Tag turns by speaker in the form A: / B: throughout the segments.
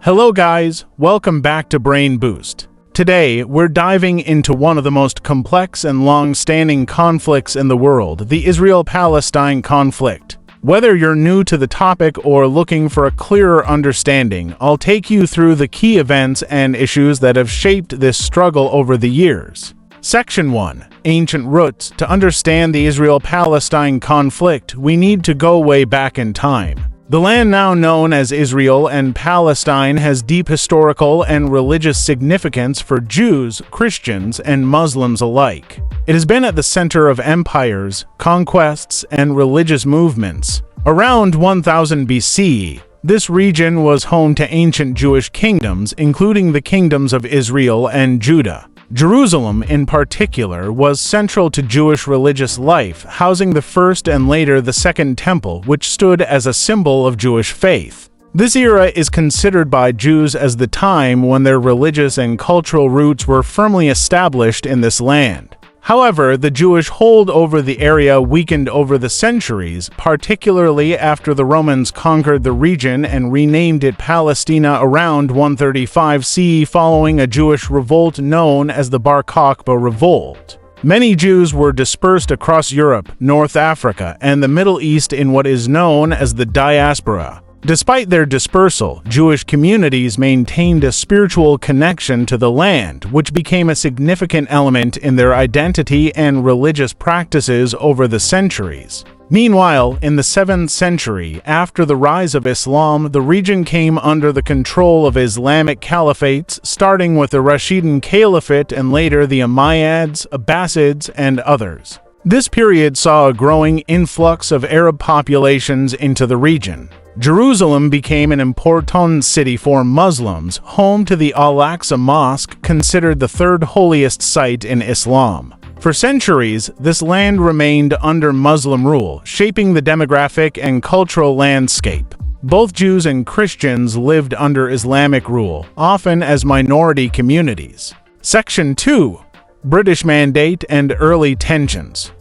A: Hello guys, welcome back to Brain Boost. Today, we're diving into one of the most complex and long-standing conflicts in the world, the Israel-Palestine conflict. Whether you're new to the topic or looking for a clearer understanding, I'll take you through the key events and issues that have shaped this struggle over the years. Section 1. Ancient Roots. To understand the Israel-Palestine conflict, we need to go way back in time. The land now known as Israel and Palestine has deep historical and religious significance for Jews, Christians, and Muslims alike. It has been at the center of empires, conquests, and religious movements. Around 1000 BC, this region was home to ancient Jewish kingdoms, including the kingdoms of Israel and Judah. Jerusalem, in particular, was central to Jewish religious life, housing the first and later the Second Temple, which stood as a symbol of Jewish faith. This era is considered by Jews as the time when their religious and cultural roots were firmly established in this land. However, the Jewish hold over the area weakened over the centuries, particularly after the Romans conquered the region and renamed it Palestina around 135 CE following a Jewish revolt known as the Bar Kokhba Revolt. Many Jews were dispersed across Europe, North Africa, and the Middle East in what is known as the diaspora. Despite their dispersal, Jewish communities maintained a spiritual connection to the land, which became a significant element in their identity and religious practices over the centuries. Meanwhile, in the 7th century, after the rise of Islam, the region came under the control of Islamic caliphates, starting with the Rashidun Caliphate and later the Umayyads, Abbasids, and others. This period saw a growing influx of Arab populations into the region. Jerusalem became an important city for Muslims, home to the Al-Aqsa Mosque, considered the third holiest site in Islam. For centuries, this land remained under Muslim rule, shaping the demographic and cultural landscape. Both Jews and Christians lived under Islamic rule, often as minority communities. Section 2. British Mandate and Early Tensions.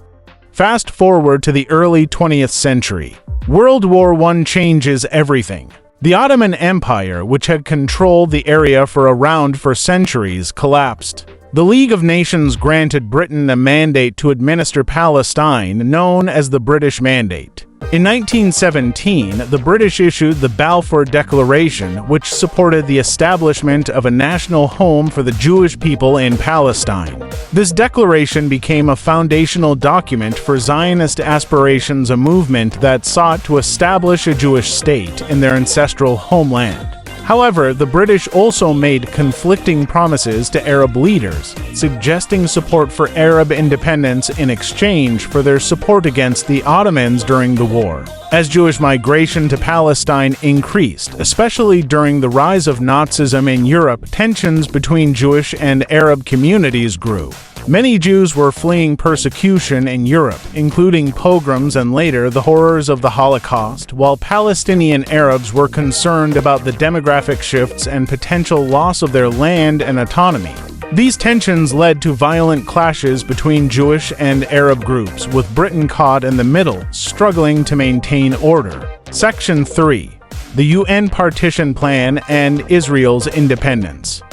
A: Fast forward to the early 20th century. World War I changes everything. The Ottoman Empire, which had controlled the area for centuries, collapsed. The League of Nations granted Britain a mandate to administer Palestine, known as the British Mandate. In 1917, the British issued the Balfour Declaration, which supported the establishment of a national home for the Jewish people in Palestine. This declaration became a foundational document for Zionist aspirations, a movement that sought to establish a Jewish state in their ancestral homeland. However, the British also made conflicting promises to Arab leaders, suggesting support for Arab independence in exchange for their support against the Ottomans during the war. As Jewish migration to Palestine increased, especially during the rise of Nazism in Europe, tensions between Jewish and Arab communities grew. Many Jews were fleeing persecution in Europe, including pogroms and later the horrors of the Holocaust, while Palestinian Arabs were concerned about the demographic shifts and potential loss of their land and autonomy. These tensions led to violent clashes between Jewish and Arab groups, with Britain caught in the middle, struggling to maintain order. Section 3. The UN Partition Plan and Israel's Independence.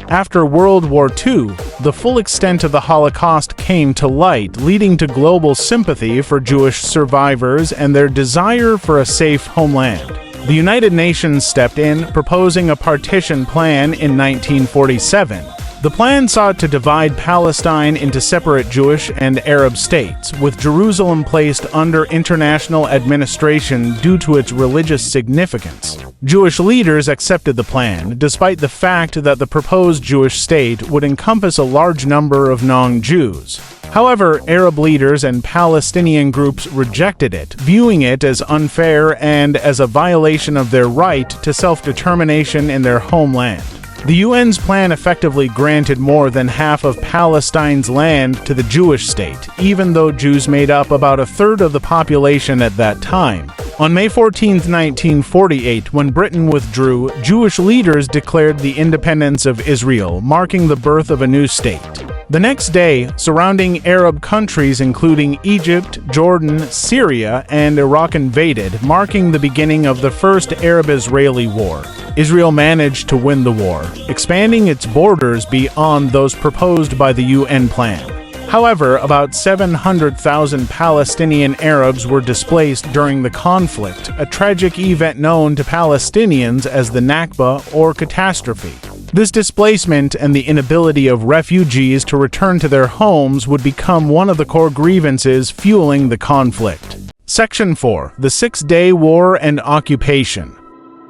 A: After World War II, the full extent of the Holocaust came to light, leading to global sympathy for Jewish survivors and their desire for a safe homeland. The United Nations stepped in, proposing a partition plan in 1947. The plan sought to divide Palestine into separate Jewish and Arab states, with Jerusalem placed under international administration due to its religious significance. Jewish leaders accepted the plan, despite the fact that the proposed Jewish state would encompass a large number of non-Jews. However, Arab leaders and Palestinian groups rejected it, viewing it as unfair and as a violation of their right to self-determination in their homeland. The UN's plan effectively granted more than half of Palestine's land to the Jewish state, even though Jews made up about a third of the population at that time. On May 14, 1948, when Britain withdrew, Jewish leaders declared the independence of Israel, marking the birth of a new state. The next day, surrounding Arab countries including Egypt, Jordan, Syria, and Iraq invaded, marking the beginning of the First Arab-Israeli War. Israel managed to win the war, expanding its borders beyond those proposed by the UN plan. However, about 700,000 Palestinian Arabs were displaced during the conflict, a tragic event known to Palestinians as the Nakba or catastrophe. This displacement and the inability of refugees to return to their homes would become one of the core grievances fueling the conflict. Section 4. The Six-Day War and Occupation.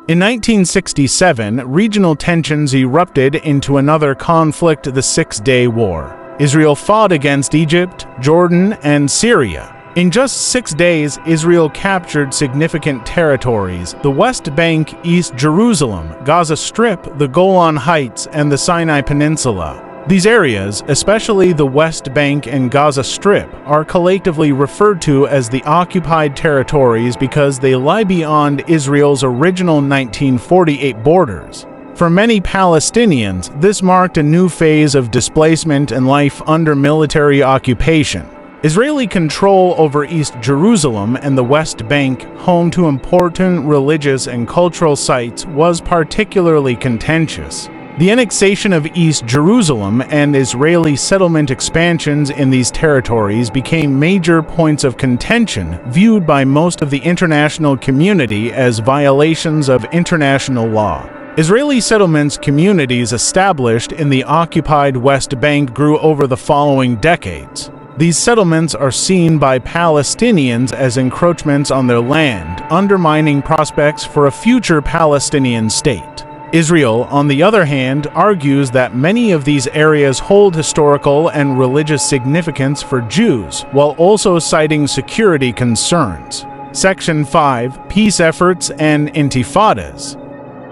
A: In 1967, regional tensions erupted into another conflict, the Six-Day War. Israel fought against Egypt, Jordan, and Syria. In just 6 days, Israel captured significant territories: the West Bank, East Jerusalem, Gaza Strip, the Golan Heights, and the Sinai Peninsula. These areas, especially the West Bank and Gaza Strip, are collectively referred to as the occupied territories because they lie beyond Israel's original 1948 borders. For many Palestinians, this marked a new phase of displacement and life under military occupation. Israeli control over East Jerusalem and the West Bank, home to important religious and cultural sites, was particularly contentious. The annexation of East Jerusalem and Israeli settlement expansions in these territories became major points of contention, viewed by most of the international community as violations of international law. Israeli settlements communities established in the occupied West Bank grew over the following decades. These settlements are seen by Palestinians as encroachments on their land, undermining prospects for a future Palestinian state. Israel, on the other hand, argues that many of these areas hold historical and religious significance for Jews, while also citing security concerns. Section 5. Peace efforts and intifadas.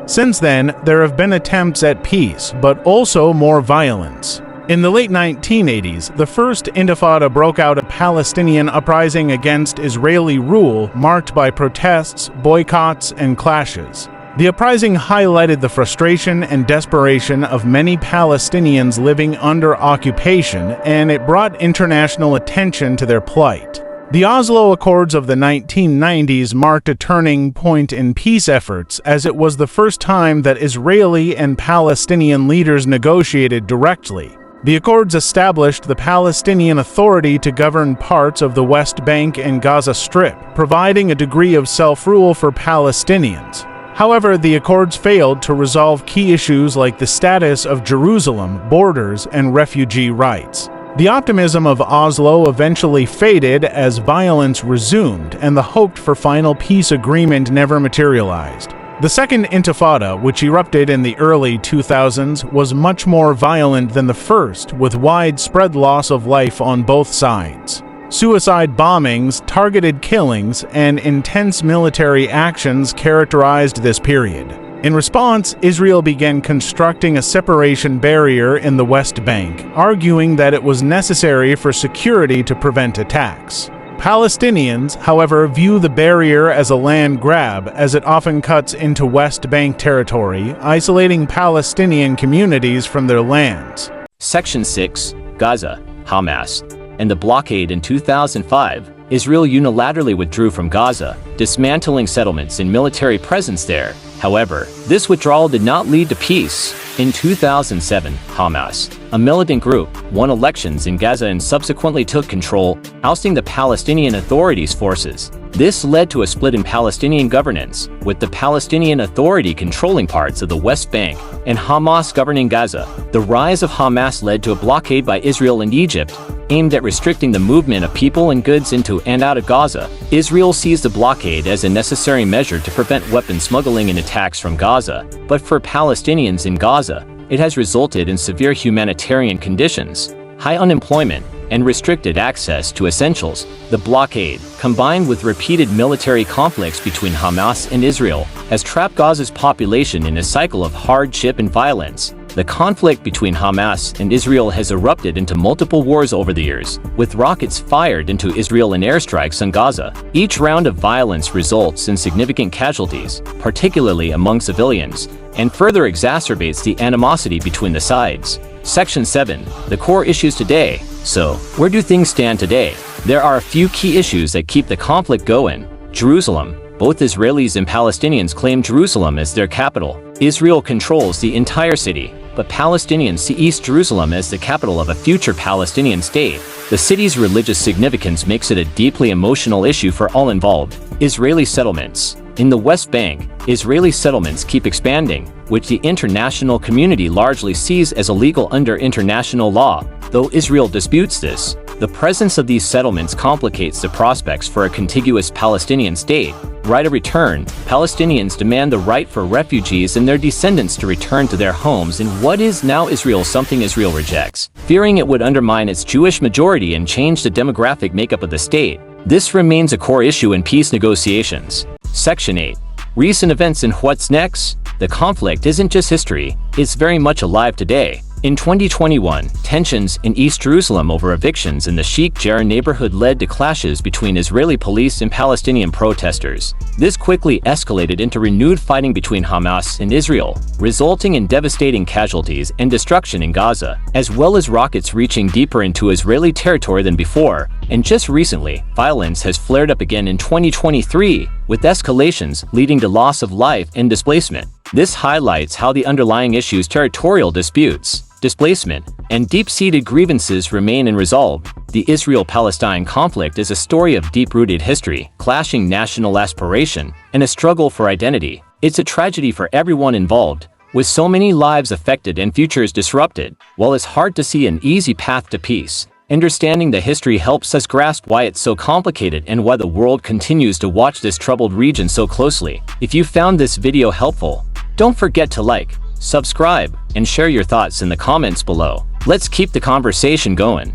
A: Since then, there have been attempts at peace, but also more violence. In the late 1980s, the First Intifada broke out, a Palestinian uprising against Israeli rule marked by protests, boycotts, and clashes. The uprising highlighted the frustration and desperation of many Palestinians living under occupation, and it brought international attention to their plight. The Oslo Accords of the 1990s marked a turning point in peace efforts, as it was the first time that Israeli and Palestinian leaders negotiated directly. The accords established the Palestinian Authority to govern parts of the West Bank and Gaza Strip, providing a degree of self-rule for Palestinians. However, the accords failed to resolve key issues like the status of Jerusalem, borders, and refugee rights. The optimism of Oslo eventually faded as violence resumed, and the hoped-for final peace agreement never materialized. The Second Intifada, which erupted in the early 2000s, was much more violent than the first, with widespread loss of life on both sides. Suicide bombings, targeted killings, and intense military actions characterized this period. In response, Israel began constructing a separation barrier in the West Bank, arguing that it was necessary for security to prevent attacks. Palestinians, however, view the barrier as a land grab, as it often cuts into West Bank territory, isolating Palestinian communities from their lands.
B: Section 6, Gaza, Hamas, and the blockade. In 2005, Israel unilaterally withdrew from Gaza, dismantling settlements and military presence there. However, this withdrawal did not lead to peace. In 2007, Hamas, a militant group, won elections in Gaza and subsequently took control, ousting the Palestinian Authority's forces. This led to a split in Palestinian governance, with the Palestinian Authority controlling parts of the West Bank and Hamas governing Gaza. The rise of Hamas led to a blockade by Israel and Egypt, aimed at restricting the movement of people and goods into and out of Gaza. Israel sees the blockade as a necessary measure to prevent weapon smuggling and attacks from Gaza, but for Palestinians in Gaza, it has resulted in severe humanitarian conditions, high unemployment, and restricted access to essentials. The blockade, combined with repeated military conflicts between Hamas and Israel, has trapped Gaza's population in a cycle of hardship and violence. The conflict between Hamas and Israel has erupted into multiple wars over the years, with rockets fired into Israel and airstrikes on Gaza. Each round of violence results in significant casualties, particularly among civilians, and further exacerbates the animosity between the sides. Section 7. The core issues today. So, where do things stand today? There are a few key issues that keep the conflict going. Jerusalem. Both Israelis and Palestinians claim Jerusalem as their capital. Israel controls the entire city, but Palestinians see East Jerusalem as the capital of a future Palestinian state. The city's religious significance makes it a deeply emotional issue for all involved. Israeli settlements. In the West Bank, Israeli settlements keep expanding, which the international community largely sees as illegal under international law. Though Israel disputes this, the presence of these settlements complicates the prospects for a contiguous Palestinian state. Right of return. Palestinians demand the right for refugees and their descendants to return to their homes in what is now Israel, something Israel rejects, fearing it would undermine its Jewish majority and change the demographic makeup of the state. This remains a core issue in peace negotiations. Section 8. Recent events and what's next? The conflict isn't just history, it's very much alive today. In 2021, tensions in East Jerusalem over evictions in the Sheikh Jarrah neighborhood led to clashes between Israeli police and Palestinian protesters. This quickly escalated into renewed fighting between Hamas and Israel, resulting in devastating casualties and destruction in Gaza, as well as rockets reaching deeper into Israeli territory than before. And just recently, violence has flared up again in 2023, with escalations leading to loss of life and displacement. This highlights how the underlying issues, territorial disputes, displacement, and deep-seated grievances remain unresolved. The Israel-Palestine conflict is a story of deep-rooted history, clashing national aspiration, and a struggle for identity. It's a tragedy for everyone involved, with so many lives affected and futures disrupted. While it's hard to see an easy path to peace, understanding the history helps us grasp why it's so complicated and why the world continues to watch this troubled region so closely. If you found this video helpful, don't forget to like, subscribe, and share your thoughts in the comments below. Let's keep the conversation going.